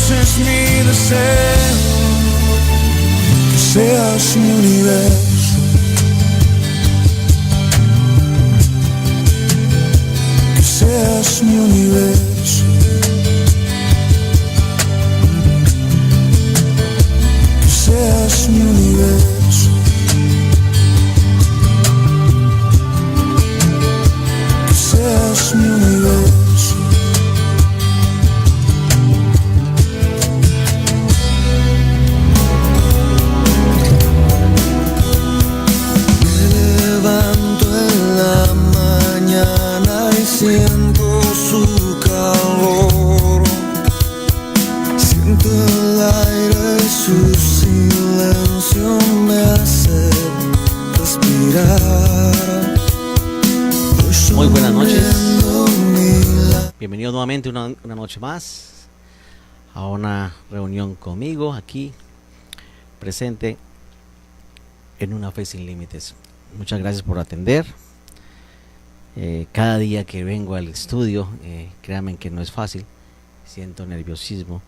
ese es mi deseo, que seas mi universo, que seas mi universo, que seas mi universo, que seas mi universo. Siento su calor, siento el aire y su silencio me hace respirar. Muy buenas noches, bienvenidos nuevamente una noche más a una reunión conmigo aquí presente en Una Fe Sin Límites. Muchas gracias por atender. Cada día que vengo al estudio, créanme que no es fácil, siento nerviosismo,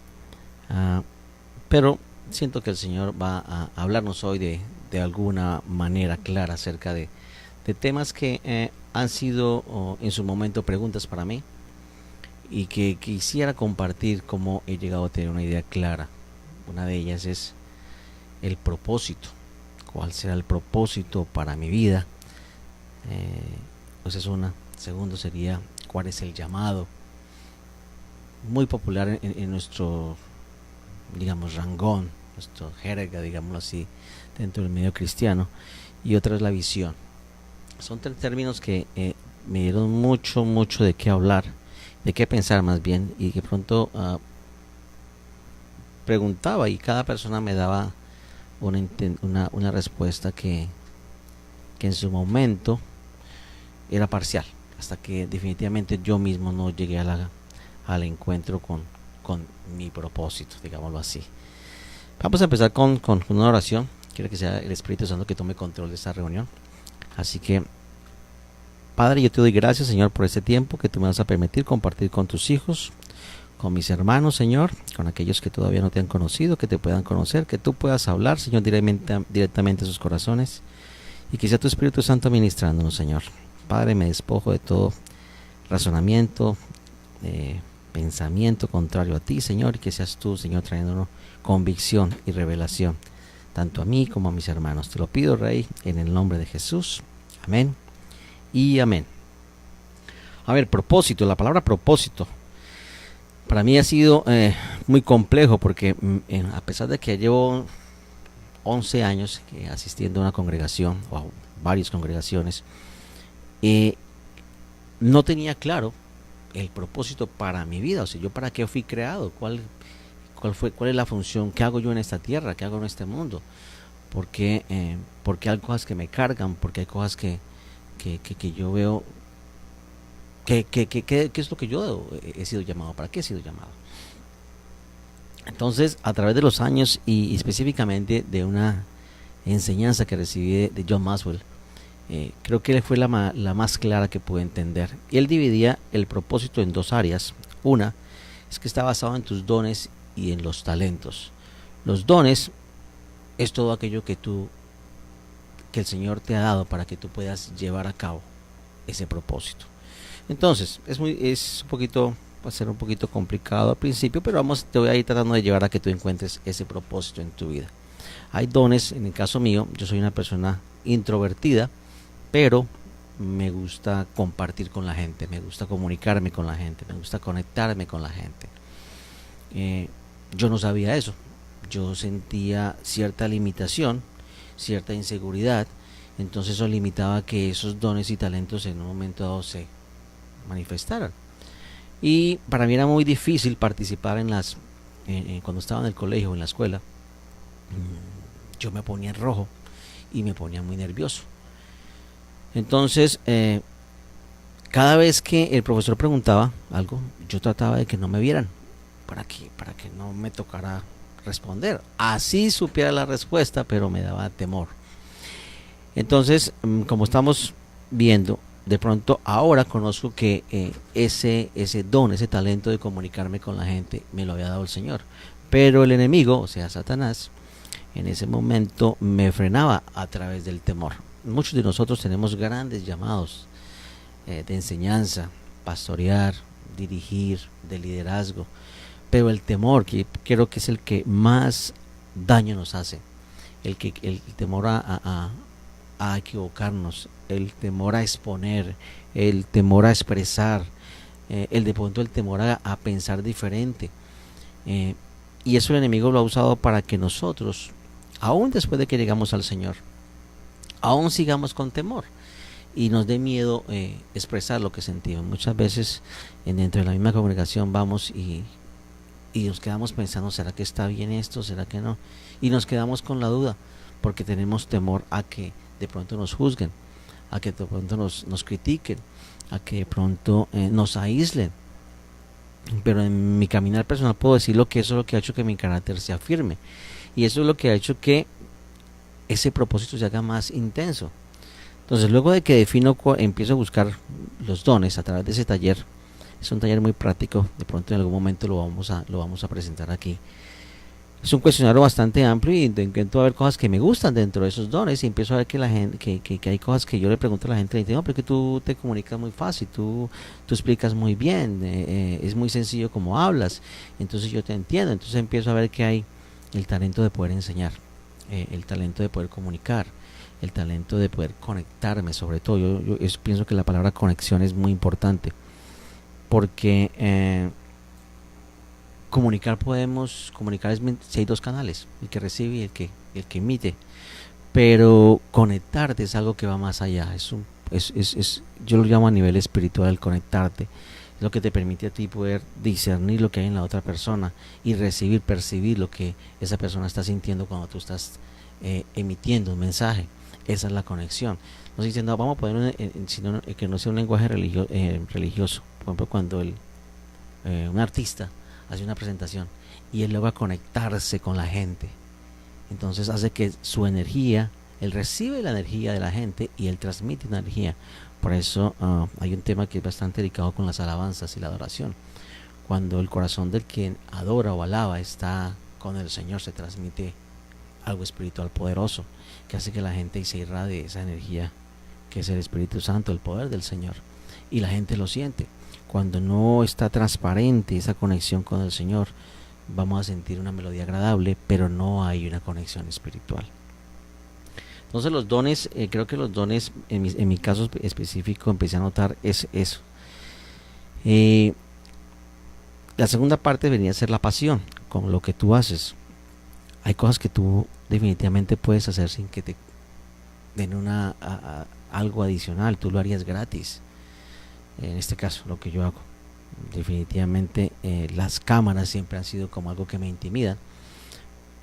pero siento que el Señor va a hablarnos hoy de alguna manera clara acerca de temas que han sido en su momento preguntas para mí y que quisiera compartir cómo he llegado a tener una idea clara. Una de ellas es el propósito. ¿Cuál será el propósito para mi vida? Pues es una. Segundo sería cuál es el llamado, muy popular en nuestro, digamos, rangón, nuestro jerga, digámoslo así, dentro del medio cristiano. Y otra es la visión. Son tres términos que me dieron mucho de qué hablar, de qué pensar más bien, y que pronto preguntaba y cada persona me daba una respuesta que en su momento era parcial, hasta que definitivamente yo mismo no llegué al encuentro con mi propósito, digámoslo así. Vamos a empezar con una oración. Quiero que sea el Espíritu Santo que tome control de esta reunión. Así que, Padre, yo te doy gracias, Señor, por este tiempo que tú me vas a permitir compartir con tus hijos, con mis hermanos, Señor, con aquellos que todavía no te han conocido, que te puedan conocer, que tú puedas hablar, Señor, directamente a sus corazones, y que sea tu Espíritu Santo ministrándonos, Señor. Padre, me despojo de todo razonamiento, pensamiento contrario a ti, Señor, y que seas tú, Señor, trayéndonos convicción y revelación, tanto a mí como a mis hermanos. Te lo pido, Rey, en el nombre de Jesús. Amén y amén. A ver, propósito, la palabra propósito, para mí ha sido muy complejo porque a pesar de que llevo 11 años asistiendo a una congregación, o a varias congregaciones, no tenía claro el propósito para mi vida. O sea, yo para qué fui creado, cuál es la función, qué hago yo en esta tierra, qué hago en este mundo, porque hay cosas que me cargan, porque hay cosas que yo veo, qué es lo que yo he sido llamado, para qué he sido llamado. Entonces, a través de los años y específicamente de una enseñanza que recibí de John Maxwell, creo que fue la más clara que pude entender. Y él dividía el propósito en dos áreas. Una es que está basado en tus dones y en los talentos. Los dones es todo aquello que el Señor te ha dado para que tú puedas llevar a cabo ese propósito. Entonces, va a ser un poquito complicado al principio, pero te voy a ir tratando de llevar a que tú encuentres ese propósito en tu vida. Hay dones, en el caso mío, yo soy una persona introvertida, pero me gusta compartir con la gente, me gusta comunicarme con la gente, me gusta conectarme con la gente. Yo no sabía eso, yo sentía cierta limitación, cierta inseguridad, entonces eso limitaba que esos dones y talentos en un momento dado se manifestaran. Y para mí era muy difícil participar cuando estaba en el colegio o en la escuela. Yo me ponía en rojo y me ponía muy nervioso. Entonces, cada vez que el profesor preguntaba algo, yo trataba de que no me vieran, para que no me tocara responder. Así supiera la respuesta, pero me daba temor. Entonces, como estamos viendo, de pronto ahora conozco que ese don, ese talento de comunicarme con la gente me lo había dado el Señor, pero el enemigo, o sea Satanás, en ese momento me frenaba a través del temor. Muchos de nosotros tenemos grandes llamados de enseñanza, pastorear, dirigir, de liderazgo, pero el temor, que creo que es el que más daño nos hace, el temor a equivocarnos, el temor a exponer, el temor a expresar, de pronto el temor a pensar diferente, y eso el enemigo lo ha usado para que nosotros, aún después de que llegamos al Señor, aún sigamos con temor y nos dé miedo expresar lo que sentimos. Muchas veces dentro de la misma congregación vamos y nos quedamos pensando, ¿será que está bien esto? ¿Será que no? Y nos quedamos con la duda porque tenemos temor a que de pronto nos juzguen, a que de pronto nos critiquen, a que de pronto nos aíslen. Pero en mi caminar personal puedo decirlo que eso es lo que ha hecho que mi carácter sea firme, y eso es lo que ha hecho que ese propósito se haga más intenso. Entonces, luego de que defino, empiezo a buscar los dones a través de ese taller. Es un taller muy práctico, de pronto en algún momento lo vamos a presentar aquí. Es un cuestionario bastante amplio y intento ver cosas que me gustan dentro de esos dones, y empiezo a ver que la gente, que hay cosas que yo le pregunto a la gente, y digo, no, pero que tú te comunicas muy fácil, tú explicas muy bien, es muy sencillo como hablas, entonces yo te entiendo. Entonces empiezo a ver que hay el talento de poder enseñar, el talento de poder comunicar, el talento de poder conectarme. Sobre todo yo pienso que la palabra conexión es muy importante, porque podemos comunicar si hay dos canales, el que recibe y el que emite, pero conectarte es algo que va más allá. Yo lo llamo a nivel espiritual. El conectarte es lo que te permite a ti poder discernir lo que hay en la otra persona y percibir lo que esa persona está sintiendo cuando tú estás emitiendo un mensaje. Esa es la conexión. No estoy diciendo vamos a poner que no sea un lenguaje religioso. Por ejemplo, cuando un artista hace una presentación y él logra conectarse con la gente, entonces hace que su energía, él recibe la energía de la gente y él transmite una energía. Por eso hay un tema que es bastante delicado con las alabanzas y la adoración. Cuando el corazón del quien adora o alaba está con el Señor, se transmite algo espiritual poderoso que hace que la gente se irradie esa energía que es el Espíritu Santo, el poder del Señor, y la gente lo siente. Cuando no está transparente esa conexión con el Señor, vamos a sentir una melodía agradable, pero no hay una conexión espiritual. Entonces los dones, creo que los dones, en mi caso específico, empecé a notar es eso. La segunda parte venía a ser la pasión con lo que tú haces. Hay cosas que tú definitivamente puedes hacer sin que te den algo adicional. Tú lo harías gratis. En este caso, lo que yo hago, definitivamente las cámaras siempre han sido como algo que me intimida,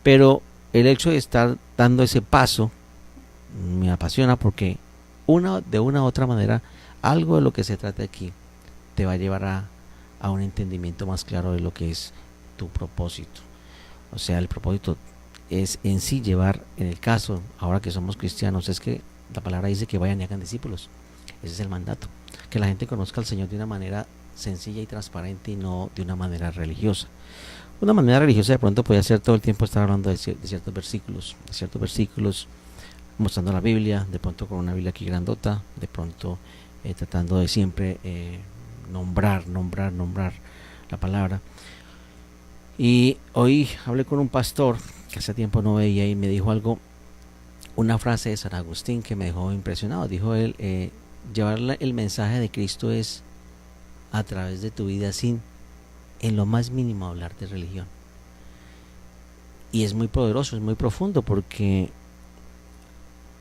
pero el hecho de estar dando ese paso me apasiona, porque de una u otra manera algo de lo que se trata aquí te va a llevar a un entendimiento más claro de lo que es tu propósito. O sea, el propósito es en sí llevar, en el caso ahora que somos cristianos, es que la palabra dice que vayan y hagan discípulos. Ese es el mandato, que la gente conozca al Señor de una manera sencilla y transparente, y no de una manera religiosa. Una manera religiosa de pronto puede ser todo el tiempo estar hablando de ciertos versículos, mostrando la Biblia, de pronto con una Biblia aquí grandota, de pronto tratando de siempre nombrar la palabra. Y hoy hablé con un pastor que hace tiempo no veía, y me dijo una frase de San Agustín que me dejó impresionado. Dijo él, llevar el mensaje de Cristo es a través de tu vida sin en lo más mínimo hablar de religión. Y es muy poderoso, es muy profundo, porque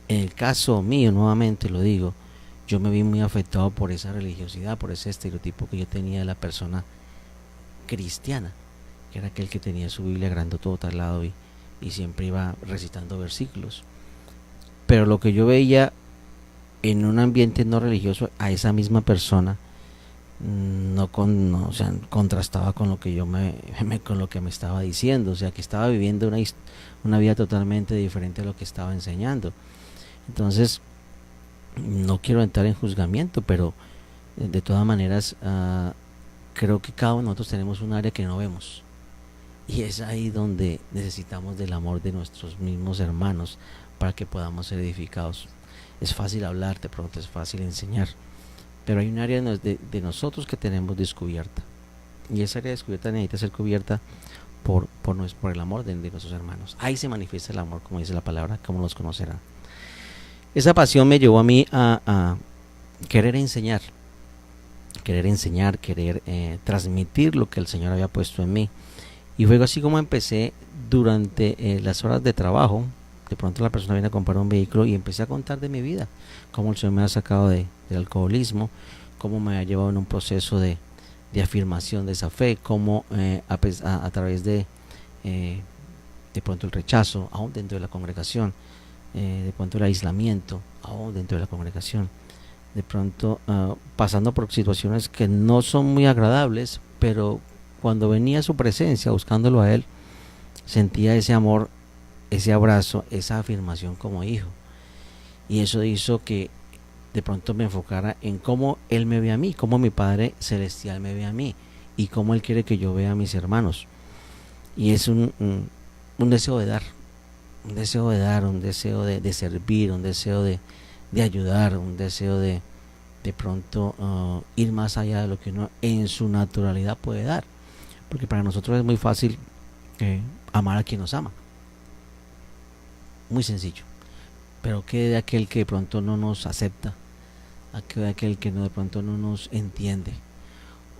en el caso mío, nuevamente lo digo, yo me vi muy afectado por esa religiosidad, por ese estereotipo que yo tenía de la persona cristiana, que era aquel que tenía su Biblia grandotota al lado y siempre iba recitando versículos. Pero lo que yo veía en un ambiente no religioso, a esa misma persona o sea, contrastaba con lo que con lo que me estaba diciendo. O sea, que estaba viviendo una vida totalmente diferente a lo que estaba enseñando. Entonces No quiero entrar en juzgamiento, pero de todas maneras creo que cada uno de nosotros tenemos un área que no vemos. Y es ahí donde necesitamos del amor de nuestros mismos hermanos para que podamos ser edificados. Es fácil hablar, de pronto es fácil enseñar, pero hay un área de nosotros que tenemos descubierta. Y esa área descubierta necesita ser cubierta por el amor de nuestros hermanos. Ahí se manifiesta el amor, como dice la palabra, como los conocerán. Esa pasión me llevó a mí a querer enseñar, querer transmitir lo que el Señor había puesto en mí. Y fue así como empecé durante las horas de trabajo. De pronto la persona viene a comprar un vehículo y empecé a contar de mi vida, cómo el Señor me ha sacado del alcoholismo, cómo me ha llevado en un proceso de afirmación de esa fe, cómo a través de pronto el rechazo, aún dentro de la congregación, de pronto el aislamiento, aún dentro de la congregación, de pronto pasando por situaciones que no son muy agradables, pero cuando venía a su presencia, buscándolo a Él, sentía ese amor, ese abrazo, esa afirmación como hijo. Y eso hizo que de pronto me enfocara en cómo Él me ve a mí, cómo mi Padre Celestial me ve a mí y cómo Él quiere que yo vea a mis hermanos. Y es un deseo de dar, un deseo de dar, un deseo de servir, un deseo de ayudar, un deseo de pronto ir más allá de lo que uno en su naturalidad puede dar. Porque para nosotros es muy fácil amar a quien nos ama. Muy sencillo. Pero ¿qué de aquel que de pronto no nos acepta? ¿Qué de aquel que de pronto no nos entiende?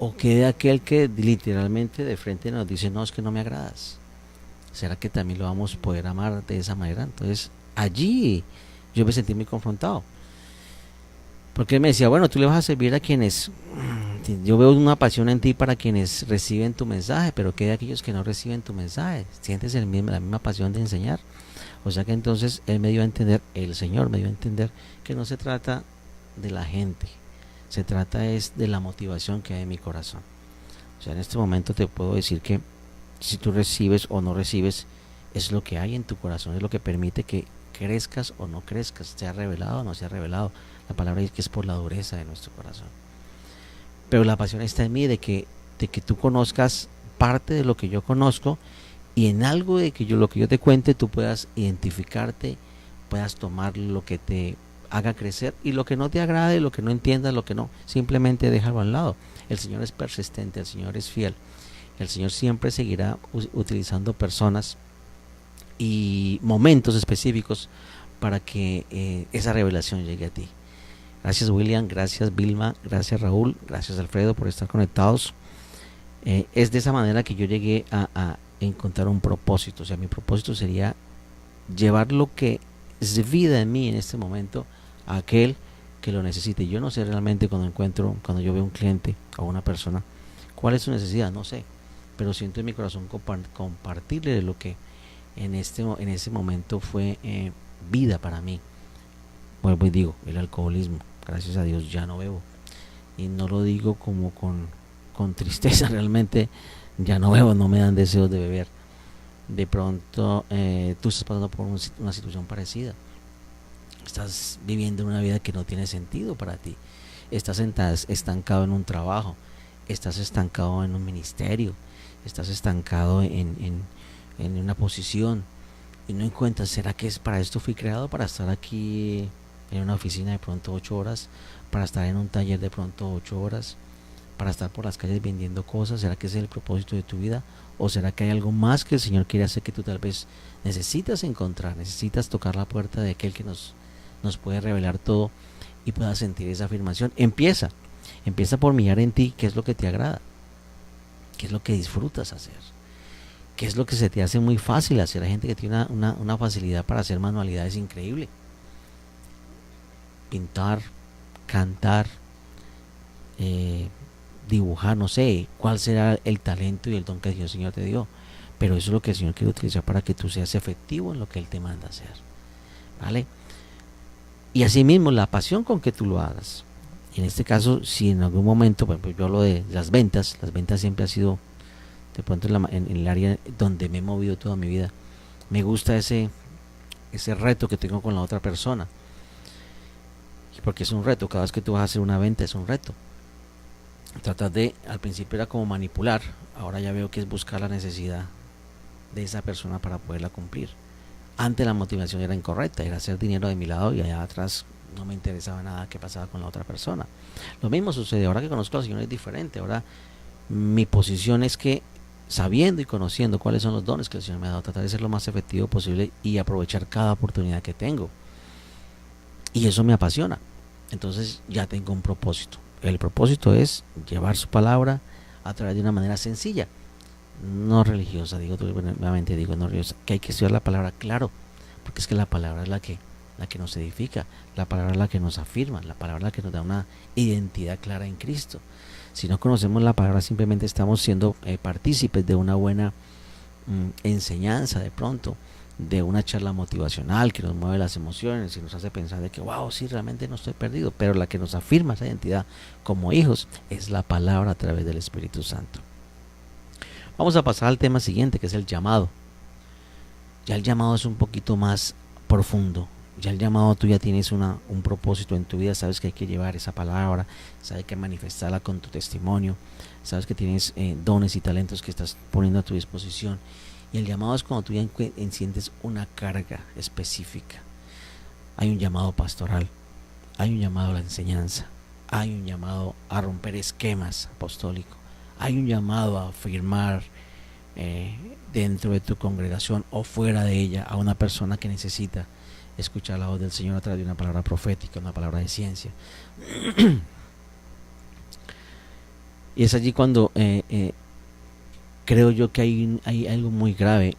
¿O qué de aquel que literalmente de frente nos dice, no, es que no me agradas? ¿Será que también lo vamos a poder amar de esa manera? Entonces allí yo me sentí muy confrontado. Porque él me decía, bueno, tú le vas a servir a quienes, yo veo una pasión en ti para quienes reciben tu mensaje, pero ¿qué de aquellos que no reciben tu mensaje? ¿Sientes la misma pasión de enseñar? O sea que entonces él me dio a entender, el Señor me dio a entender que no se trata de la gente, se trata es de la motivación que hay en mi corazón. O sea, en este momento te puedo decir que si tú recibes o no recibes, es lo que hay en tu corazón, es lo que permite que crezcas o no crezcas, sea revelado o no sea revelado. La palabra dice que es por la dureza de nuestro corazón. Pero la pasión está en mí de que tú conozcas parte de lo que yo conozco y en algo de que lo que yo te cuente tú puedas identificarte, puedas tomar lo que te haga crecer y lo que no te agrade, lo que no entiendas, lo que no, simplemente déjalo al lado. El Señor es persistente, el Señor es fiel. El Señor siempre seguirá utilizando personas y momentos específicos para que esa revelación llegue a ti. Gracias William, gracias Vilma, gracias Raúl, gracias Alfredo por estar conectados. Es de esa manera que yo llegué a encontrar un propósito. O sea, mi propósito sería llevar lo que es vida en mí en este momento a aquel que lo necesite. Yo no sé realmente cuando yo veo un cliente o una persona, cuál es su necesidad, no sé. Pero siento en mi corazón compartirle lo que en ese momento fue vida para mí. Bueno, pues digo, el alcoholismo. Gracias a Dios ya no bebo. Y no lo digo como con tristeza, realmente ya no bebo, no me dan deseos de beber. De pronto tú estás pasando por una situación parecida. Estás viviendo una vida que no tiene sentido para ti. Estás estancado en un trabajo. Estás estancado en un ministerio. Estás estancado en una posición. Y no encuentras, ¿será que es para esto fui creado? Para estar aquí en una oficina de pronto 8 horas, para estar en un taller de pronto 8 horas, para estar por las calles vendiendo cosas. ¿Será que ese es el propósito de tu vida? ¿O será que hay algo más que el Señor quiere hacer que tú tal vez necesitas encontrar, necesitas tocar la puerta de aquel que nos puede revelar todo y puedas sentir esa afirmación? Empieza por mirar en ti qué es lo que te agrada, qué es lo que disfrutas hacer, qué es lo que se te hace muy fácil hacer. Hay gente que tiene una facilidad para hacer manualidades increíble. Pintar, cantar, dibujar, no sé cuál será el talento y el don que el Señor te dio, pero eso es lo que el Señor quiere utilizar para que tú seas efectivo en lo que Él te manda hacer, ¿vale? Y asimismo la pasión con que tú lo hagas. En este caso, si en algún momento, pues yo hablo de las ventas siempre ha sido de pronto en el área donde me he movido toda mi vida. Me gusta ese reto que tengo con la otra persona. porque es un reto. Cada vez que tú vas a hacer una venta es un reto. Tratas de, al principio era como manipular, ahora ya veo que es buscar la necesidad de esa persona para poderla cumplir. Antes la motivación era incorrecta, era hacer dinero de mi lado y allá atrás no me interesaba nada que pasaba con la otra persona. Lo mismo sucede ahora que conozco al Señor, es diferente. Ahora mi posición es que, sabiendo y conociendo cuáles son los dones que el Señor me ha dado, tratar de ser lo más efectivo posible y aprovechar cada oportunidad que tengo. Y eso me apasiona. Entonces ya tengo un propósito. El propósito es llevar su palabra a través de una manera sencilla, no religiosa, nuevamente digo no religiosa, que hay que estudiar la palabra, claro, porque es que la palabra es la que nos edifica, la palabra es la que nos afirma, la palabra es la que nos da una identidad clara en Cristo. Si no conocemos la palabra, simplemente estamos siendo partícipes de una buena enseñanza, de pronto, de una charla motivacional que nos mueve las emociones y nos hace pensar de que wow, sí, realmente no estoy perdido, pero la que nos afirma esa identidad como hijos es la palabra a través del Espíritu Santo. Vamos a pasar al tema siguiente, que es el llamado. Ya el llamado es un poquito más profundo. Ya el llamado, tú ya tienes un propósito en tu vida, sabes que hay que llevar esa palabra, sabes que manifestarla con tu testimonio, sabes que tienes dones y talentos que estás poniendo a tu disposición. Y el llamado es cuando tú ya sientes una carga específica. Hay un llamado pastoral, hay un llamado a la enseñanza, hay un llamado a romper esquemas apostólicos, hay un llamado a afirmar dentro de tu congregación o fuera de ella a una persona que necesita escuchar la voz del Señor a través de una palabra profética, una palabra de ciencia. Y es allí cuando creo yo que hay algo muy grave,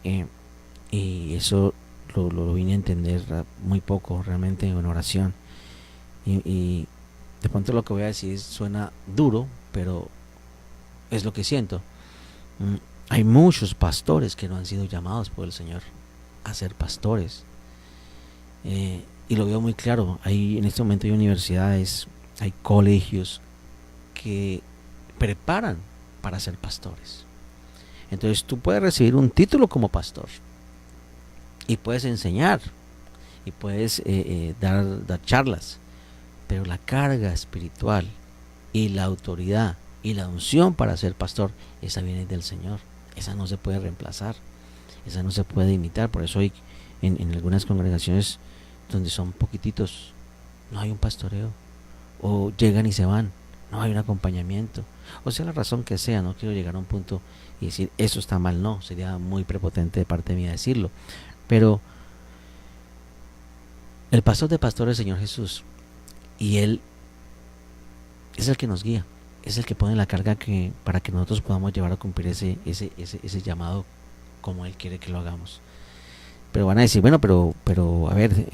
y eso lo vine a entender muy poco realmente en oración. Y de pronto lo que voy a decir suena duro, pero es lo que siento. Hay muchos pastores que no han sido llamados por el Señor a ser pastores. Y lo veo muy claro. En este momento hay universidades, hay colegios que preparan para ser pastores. Entonces tú puedes recibir un título como pastor y puedes enseñar y puedes dar charlas, pero la carga espiritual y la autoridad y la unción para ser pastor, esa viene del Señor. Esa no se puede reemplazar, esa no se puede imitar. Por eso hay en algunas congregaciones donde son poquititos, no hay un pastoreo, o llegan y se van, no hay un acompañamiento, o sea la razón que sea. No quiero llegar a un punto y decir eso está mal, no, sería muy prepotente de parte mía decirlo, pero el pastor de pastores es el Señor Jesús, y Él es el que nos guía, es el que pone la carga para que nosotros podamos llevar a cumplir ese llamado como Él quiere que lo hagamos. Pero van a decir, bueno, pero a ver,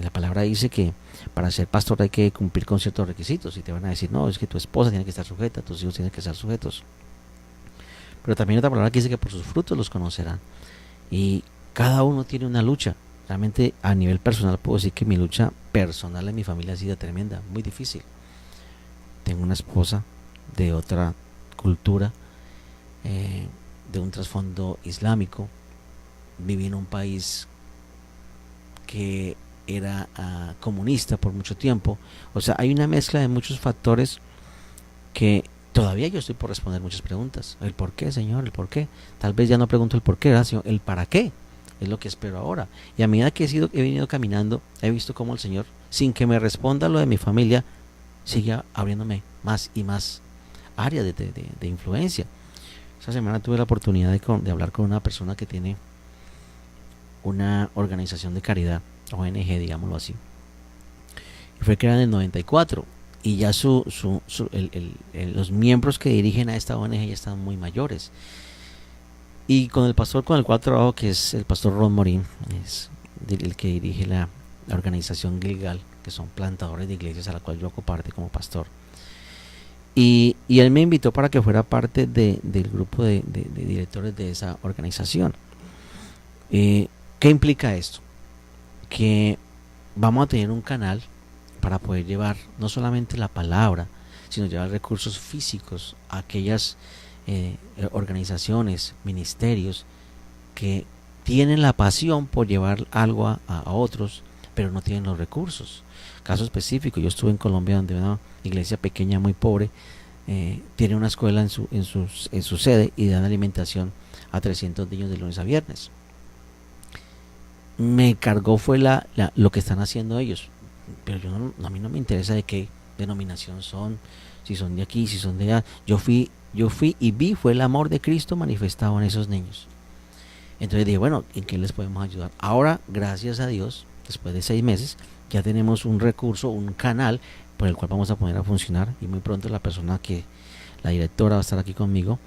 la palabra dice que para ser pastor hay que cumplir con ciertos requisitos, y te van a decir, no, es que tu esposa tiene que estar sujeta, tus hijos tienen que estar sujetos. Pero también otra palabra que dice que por sus frutos los conocerán. Y cada uno tiene una lucha. Realmente a nivel personal puedo decir que mi lucha personal en mi familia ha sido tremenda, muy difícil. Tengo una esposa de otra cultura, de un trasfondo islámico. Viví en un país que era comunista por mucho tiempo. O sea, hay una mezcla de muchos factores que todavía yo estoy por responder muchas preguntas. El por qué, Señor, el por qué. Tal vez ya no pregunto el por qué, sino el para qué. Es lo que espero ahora. Y a medida que he venido caminando, he visto cómo el Señor, sin que me responda lo de mi familia, sigue abriéndome más y más áreas de influencia. Esta semana tuve la oportunidad de hablar con una persona que tiene una organización de caridad, ONG, digámoslo así. Y fue creada en el 94, y ya los miembros que dirigen a esta ONG ya están muy mayores. Y con el pastor con el cual trabajo, que es el pastor Ron Morín, es el que dirige la organización Gilgal, que son plantadores de iglesias a la cual yo hago parte como pastor. Y él me invitó para que fuera parte del grupo de directores de esa organización. ¿Qué implica esto? Que vamos a tener un canal para poder llevar no solamente la palabra, sino llevar recursos físicos a aquellas organizaciones, ministerios que tienen la pasión por llevar algo a otros pero no tienen los recursos. Caso específico, yo estuve en Colombia donde una iglesia pequeña muy pobre tiene una escuela en su sede y dan alimentación a 300 niños de lunes a viernes. Me cargó fue lo que están haciendo ellos, pero a mí no me interesa de qué denominación son, si son de aquí, si son de allá. Yo fui y vi fue el amor de Cristo manifestado en esos niños. Entonces dije, bueno, ¿en qué les podemos ayudar? Ahora, gracias a Dios, después de 6 meses, ya tenemos un recurso, un canal por el cual vamos a poner a funcionar, y muy pronto la directora va a estar aquí conmigo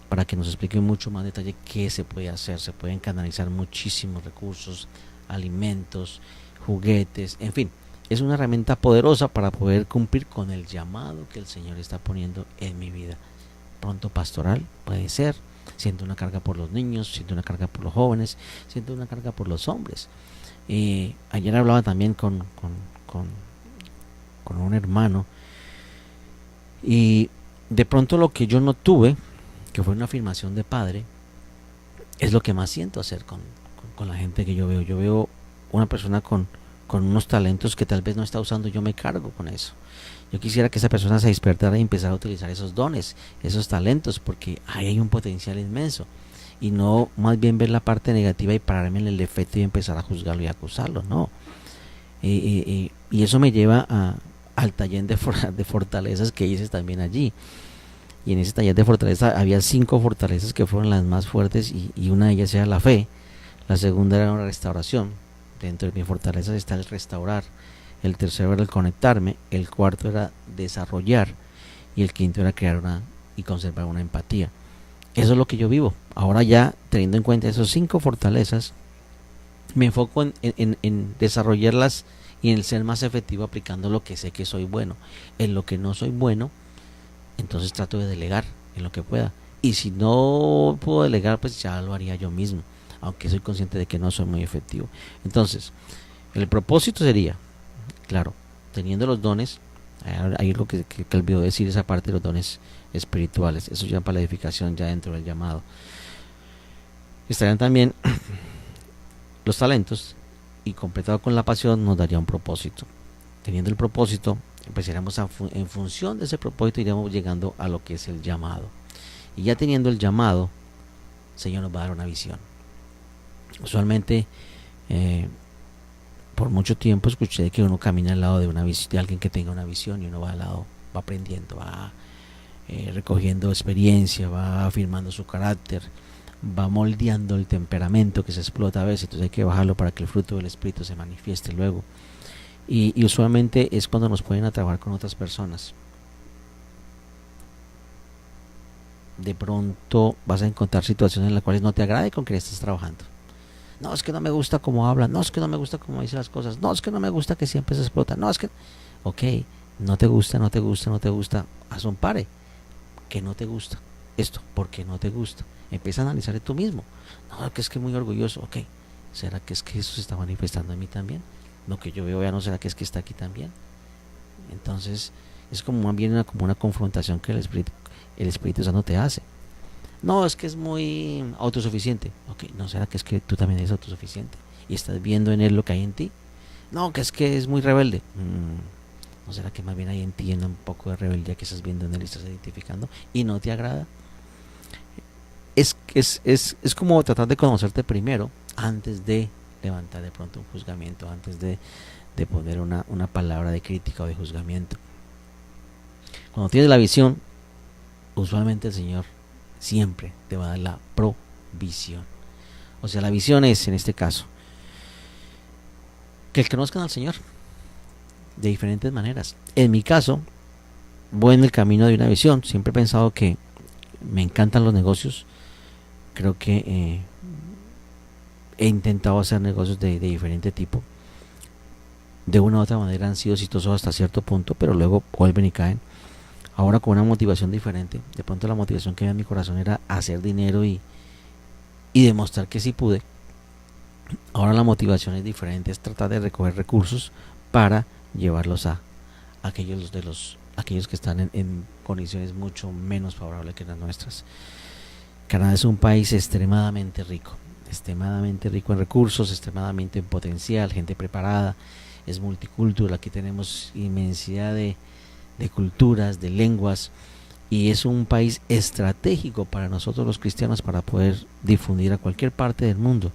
para que nos explique mucho más detalle qué se puede hacer. Se pueden canalizar muchísimos recursos, alimentos, juguetes, en fin, es una herramienta poderosa para poder cumplir con el llamado que el Señor está poniendo en mi vida. Pronto pastoral, puede ser. Siento una carga por los niños, siento una carga por los jóvenes, siento una carga por los hombres. Ayer hablaba también con un hermano, y de pronto lo que yo no tuve, que fue una afirmación de padre, es lo que más siento hacer con la gente que yo veo. Yo veo una persona con unos talentos que tal vez no está usando, yo me cargo con eso. Yo quisiera que esa persona se despertara y empezara a utilizar esos dones, esos talentos, porque ahí hay un potencial inmenso, y no más bien ver la parte negativa y pararme en el defecto y empezar a juzgarlo y acusarlo, no. Y eso me lleva al taller de fortalezas que hice también allí. Y en ese taller de fortaleza había 5 fortalezas que fueron las más fuertes, y una de ellas era la fe, la segunda era una restauración. Dentro de mis fortalezas está el restaurar, el tercero era el conectarme, el cuarto era desarrollar, y el quinto era crear y conservar una empatía. Eso es lo que yo vivo. Ahora, ya teniendo en cuenta esos 5 fortalezas, me enfoco en desarrollarlas y en el ser más efectivo aplicando lo que sé que soy bueno. En lo que no soy bueno, entonces trato de delegar en lo que pueda, y si no puedo delegar, pues ya lo haría yo mismo, aunque soy consciente de que no soy muy efectivo. Entonces, el propósito sería, claro, teniendo los dones, ahí es lo que olvidó decir, esa parte de los dones espirituales, eso ya para la edificación, ya dentro del llamado. Estarían también los talentos, y completado con la pasión nos daría un propósito. Teniendo el propósito, empezaremos en función de ese propósito iremos llegando a lo que es el llamado, y ya teniendo el llamado, el Señor nos va a dar una visión. Usualmente por mucho tiempo escuché que uno camina al lado de alguien que tenga una visión, y uno va al lado, va aprendiendo, va recogiendo experiencia, va afirmando su carácter, va moldeando el temperamento que se explota a veces. Entonces hay que bajarlo para que el fruto del Espíritu se manifieste luego. Y usualmente es cuando nos pueden a trabajar con otras personas. De pronto vas a encontrar situaciones en las cuales no te agrade con quien estás trabajando. No, es que no me gusta cómo habla, no, es que no me gusta cómo dice las cosas, no, es que no me gusta que siempre se explota, no, es que... Ok, no te gusta, haz un pare. Que no te gusta esto, porque no te gusta. Empieza a analizar tú mismo. No, que es que muy orgulloso, ok, ¿será que es que eso se está manifestando en mí también? Lo que yo veo ya no, será que es que está aquí también. Entonces es como más bien como una confrontación que el Espíritu Santo te hace. No, es que es muy autosuficiente. Ok, no, será que es que tú también eres autosuficiente y estás viendo en él lo que hay en ti. No, que es muy rebelde. ¿No será que más bien hay en ti un poco de rebeldía que estás viendo en él y estás identificando y no te agrada? Es como tratar de conocerte primero antes de levantar de pronto un juzgamiento, antes de poner una palabra de crítica o de juzgamiento. Cuando tienes la visión, usualmente el Señor siempre te va a dar la provisión. O sea, la visión es, en este caso, que conozcan al Señor de diferentes maneras. En mi caso, voy en el camino de una visión. Siempre he pensado que me encantan los negocios. Creo que he intentado hacer negocios de diferente tipo. De una u otra manera han sido exitosos hasta cierto punto, pero luego vuelven y caen. Ahora con una motivación diferente. De pronto la motivación que había en mi corazón era hacer dinero y demostrar que sí pude. Ahora la motivación es diferente, es tratar de recoger recursos para llevarlos a aquellos que están en condiciones mucho menos favorables que las nuestras. Canadá es un país extremadamente rico en recursos, extremadamente en potencial, gente preparada, es multicultural, aquí tenemos inmensidad de culturas, de lenguas, y es un país estratégico para nosotros los cristianos para poder difundir a cualquier parte del mundo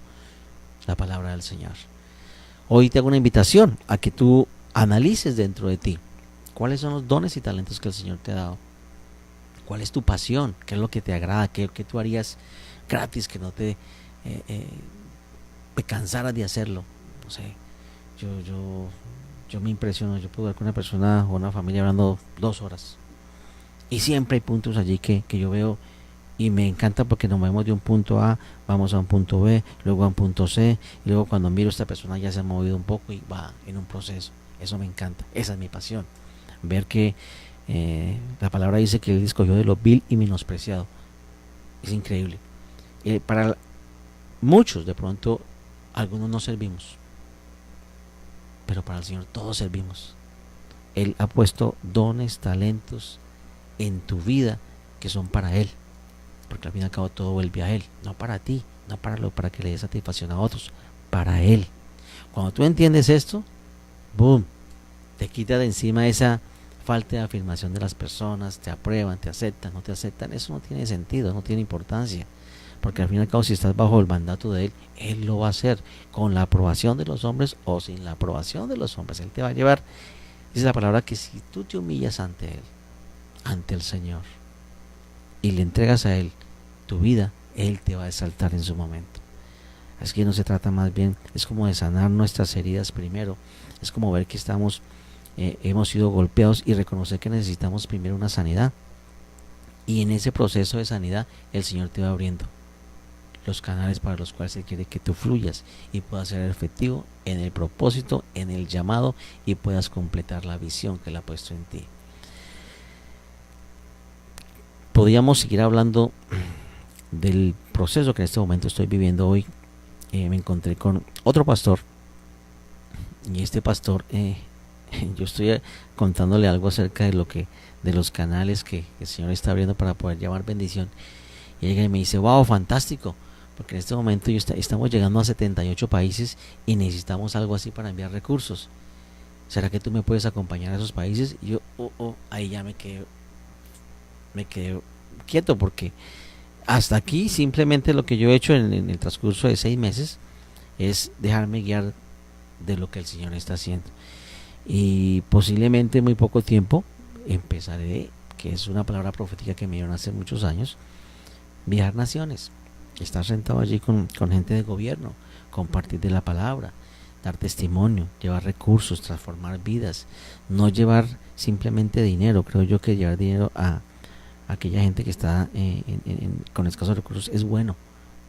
la palabra del Señor. Hoy te hago una invitación a que tú analices dentro de ti cuáles son los dones y talentos que el Señor te ha dado, cuál es tu pasión, qué es lo que te agrada, qué tú harías gratis, que no te cansaras de hacerlo. No sé, yo me impresiono, yo puedo ver con una persona o una familia hablando 2 horas y siempre hay puntos allí que yo veo y me encanta porque nos movemos de un punto A, vamos a un punto B, luego a un punto C, y luego cuando miro a esta persona ya se ha movido un poco y va en un proceso. Eso me encanta, esa es mi pasión, ver que la palabra dice que él escogió de lo vil y menospreciado. Es increíble. Para muchos de pronto algunos no servimos, pero para el Señor todos servimos. Él ha puesto dones, talentos en tu vida que son para Él, porque al fin y al cabo todo vuelve a Él, no para ti, no para que le dé satisfacción a otros, para Él. Cuando tú entiendes esto, boom, te quita de encima esa falta de afirmación de las personas, te aprueban, te aceptan, no te aceptan. Eso no tiene sentido, no tiene importancia, porque al fin y al cabo si estás bajo el mandato de Él, Él lo va a hacer con la aprobación de los hombres o sin la aprobación de los hombres. Él te va a llevar, dice la palabra, que si tú te humillas ante Él, ante el Señor, y le entregas a Él tu vida, Él te va a exaltar en su momento. Es que no se trata, más bien es como de sanar nuestras heridas primero, es como ver que hemos sido golpeados y reconocer que necesitamos primero una sanidad, y en ese proceso de sanidad el Señor te va abriendo los canales para los cuales Él quiere que tú fluyas y puedas ser efectivo en el propósito, en el llamado, y puedas completar la visión que Él ha puesto en ti. Podríamos seguir hablando del proceso que en este momento estoy viviendo hoy. Me encontré con otro pastor, y este pastor, yo estoy contándole algo acerca de los canales que el Señor está abriendo para poder llevar bendición, y llega y me dice: wow, fantástico, porque en este momento estamos llegando a 78 países y necesitamos algo así para enviar recursos. ¿Será que tú me puedes acompañar a esos países? Y yo, ahí ya me quedé quieto, porque hasta aquí simplemente lo que yo he hecho en el transcurso de 6 meses es dejarme guiar de lo que el Señor está haciendo, y posiblemente en muy poco tiempo empezaré, que es una palabra profética que me dieron hace muchos años, viajar naciones, estar sentado allí con gente de gobierno, compartir de la palabra, dar testimonio, llevar recursos, transformar vidas, no llevar simplemente dinero. Creo yo que llevar dinero a aquella gente que está con escasos recursos es bueno,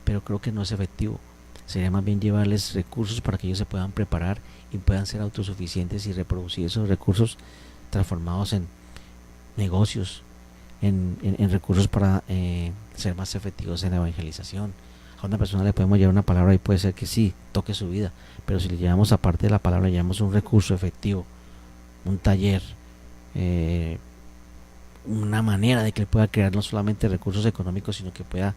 pero creo que no es efectivo. Sería más bien llevarles recursos para que ellos se puedan preparar y puedan ser autosuficientes y reproducir esos recursos transformados en negocios, en recursos para ser más efectivos en la evangelización. A una persona le podemos llevar una palabra y puede ser que sí, toque su vida, pero si le llevamos, aparte de la palabra, le llevamos un recurso efectivo, un taller, una manera de que él pueda crear no solamente recursos económicos, sino que pueda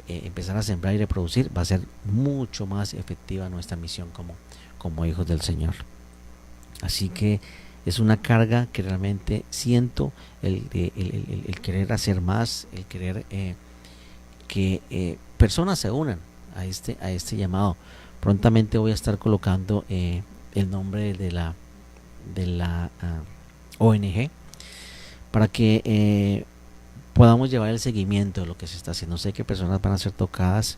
empezar a sembrar y reproducir, va a ser mucho más efectiva nuestra misión como hijos del Señor. Así que es una carga que realmente siento, el querer hacer más, el querer que personas se unan a este llamado. Prontamente voy a estar colocando el nombre de la ONG para que podamos llevar el seguimiento de lo que se está haciendo. Sé que personas van a ser tocadas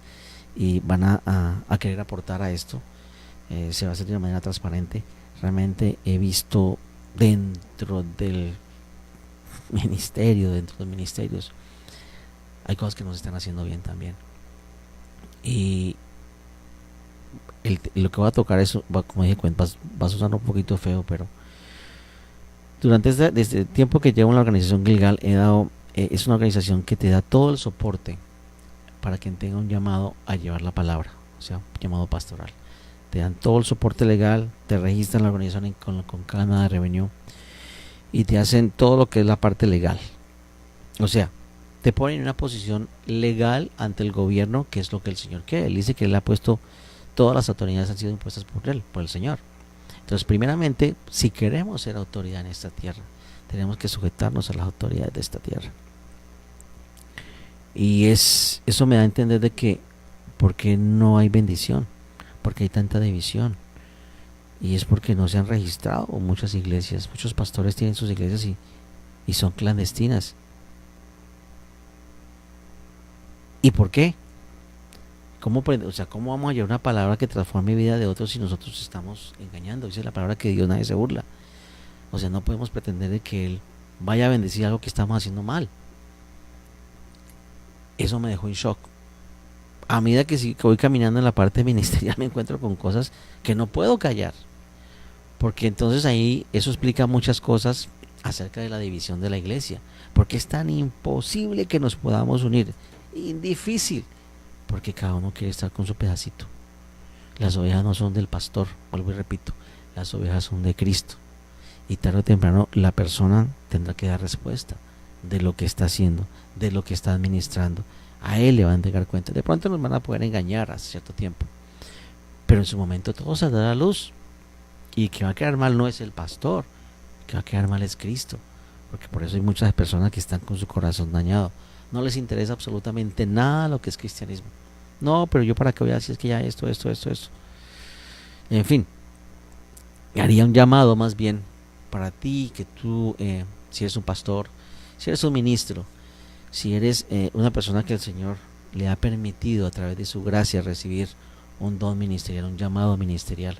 y van a querer aportar a esto. Se va a hacer de una manera transparente. Realmente he visto dentro del ministerio, dentro de los ministerios, hay cosas que nos están haciendo bien también. Y lo que voy a tocar es, como dije, va a sonar un poquito feo, pero durante desde el tiempo que llevo en la organización Gilgal, es una organización que te da todo el soporte para quien tenga un llamado a llevar la palabra, o sea, un llamado pastoral. Te dan todo el soporte legal, te registran la organización con Canadá Revenue y te hacen todo lo que es la parte legal. O sea, te ponen en una posición legal ante el gobierno, que es lo que el Señor quiere. Él dice que Él ha puesto, todas las autoridades han sido impuestas por Él, por el Señor. Entonces, primeramente, si queremos ser autoridad en esta tierra, tenemos que sujetarnos a las autoridades de esta tierra. Y eso me da a entender de que, ¿por qué no hay bendición? Porque hay tanta división. Y es porque no se han registrado muchas iglesias. Muchos pastores tienen sus iglesias y son clandestinas. ¿Y por qué? ¿Cómo vamos a llevar una palabra que transforme vida de otros si nosotros estamos engañando? Dice la palabra que Dios nadie se burla. O sea, no podemos pretender de que Él vaya a bendecir algo que estamos haciendo mal. Eso me dejó en shock. A medida que voy caminando en la parte ministerial me encuentro con cosas que no puedo callar. Porque entonces ahí eso explica muchas cosas acerca de la división de la iglesia. Porque es tan imposible que nos podamos unir. Difícil. Porque cada uno quiere estar con su pedacito. Las ovejas no son del pastor, vuelvo y repito, las ovejas son de Cristo. Y tarde o temprano la persona tendrá que dar respuesta de lo que está haciendo, de lo que está administrando. A él le van a entregar cuenta. De pronto nos van a poder engañar a cierto tiempo, pero en su momento todo saldrá a la luz. Y que va a quedar mal no es el pastor, que va a quedar mal es Cristo. Porque por eso hay muchas personas que están con su corazón dañado. No les interesa absolutamente nada lo que es cristianismo. No, pero yo para qué voy a decir, es que ya esto. En fin, haría un llamado más bien para ti, que tú, si eres un pastor, si eres un ministro, si eres una persona que el Señor le ha permitido a través de su gracia recibir un don ministerial, un llamado ministerial,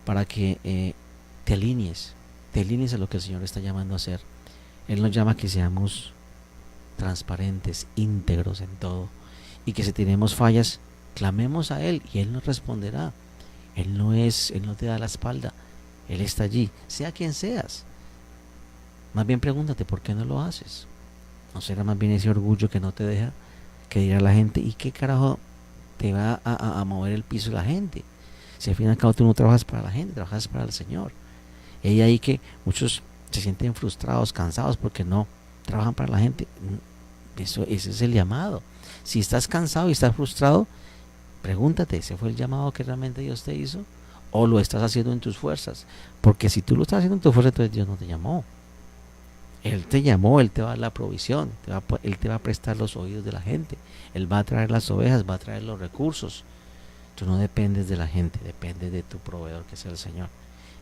para que te alinees a lo que el Señor está llamando a hacer. Él nos llama a que seamos transparentes, íntegros en todo, y que si tenemos fallas, clamemos a Él y Él nos responderá. Él no te da la espalda, Él está allí, sea quien seas. Más bien pregúntate, ¿por qué no lo haces? ¿No será más bien ese orgullo que no te deja, que dirá la gente? ¿Y qué carajo te va a mover el piso de la gente? Si al fin y al cabo tú no trabajas para la gente, trabajas para el Señor. Y ahí que muchos se sienten frustrados, cansados porque no trabajan para la gente. Ese es el llamado. Si estás cansado y estás frustrado, pregúntate, ¿ese fue el llamado que realmente Dios te hizo? ¿O lo estás haciendo en tus fuerzas? Porque si tú lo estás haciendo en tus fuerzas, entonces Dios no te llamó. Él te llamó, Él te va a dar la provisión, Él te va a prestar los oídos de la gente, Él va a traer las ovejas, va a traer los recursos. Tú no dependes de la gente, dependes de tu proveedor, que es el Señor.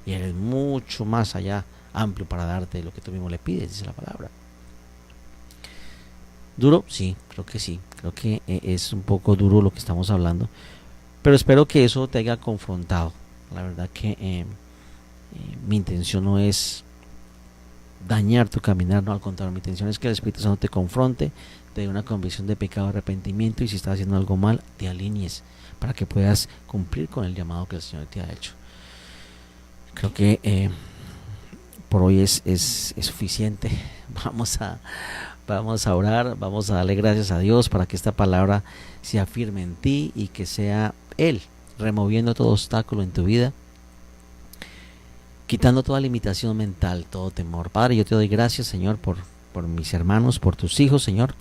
Y Él es mucho más allá, amplio para darte lo que tú mismo le pides, dice la palabra. ¿Duro? Sí. Creo que es un poco duro lo que estamos hablando. Pero espero que eso te haya confrontado. La verdad que mi intención no es dañar tu caminar, no, al contrario, mi intención es que el Espíritu Santo te confronte, te dé una convicción de pecado, arrepentimiento, y si estás haciendo algo mal, te alinees para que puedas cumplir con el llamado que el Señor te ha hecho. Creo que por hoy es suficiente. Vamos a orar, vamos a darle gracias a Dios para que esta palabra se afirme en ti y que sea Él removiendo todo obstáculo en tu vida, quitando toda limitación mental, todo temor. Padre, yo te doy gracias, Señor, por mis hermanos, por tus hijos, Señor,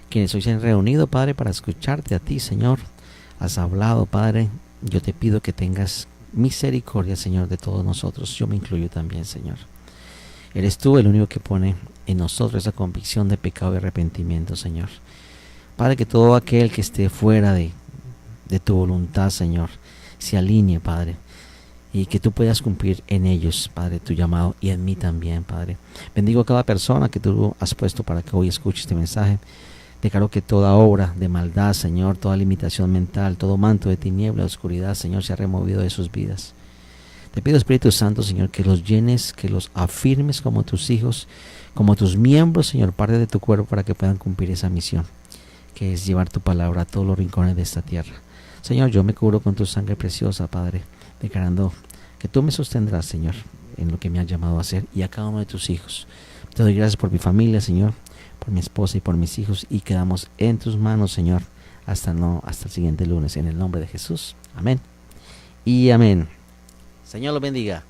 quienes hoy se han reunido, Padre, para escucharte a ti, Señor. Has hablado, Padre. Yo te pido que tengas misericordia, Señor, de todos nosotros. Yo me incluyo también, Señor. Eres tú el único que pone en nosotros esa convicción de pecado y arrepentimiento, Señor. Padre, que todo aquel que esté fuera de tu voluntad, Señor, se alinee, Padre, y que tú puedas cumplir en ellos, Padre, tu llamado, y en mí también, Padre. Bendigo a cada persona que tú has puesto para que hoy escuche este mensaje. Declaro que toda obra de maldad, Señor, toda limitación mental, todo manto de tiniebla, de oscuridad, Señor, se ha removido de sus vidas. Te pido, Espíritu Santo, Señor, que los llenes, que los afirmes como tus hijos, como tus miembros, Señor, parte de tu cuerpo, para que puedan cumplir esa misión, que es llevar tu palabra a todos los rincones de esta tierra. Señor, yo me cubro con tu sangre preciosa, Padre, declarando que tú me sostendrás, Señor, en lo que me has llamado a hacer, y a cada uno de tus hijos. Te doy gracias por mi familia, Señor, por mi esposa y por mis hijos, y quedamos en tus manos, Señor, hasta el siguiente lunes, en el nombre de Jesús. Amén y amén. Señor los bendiga.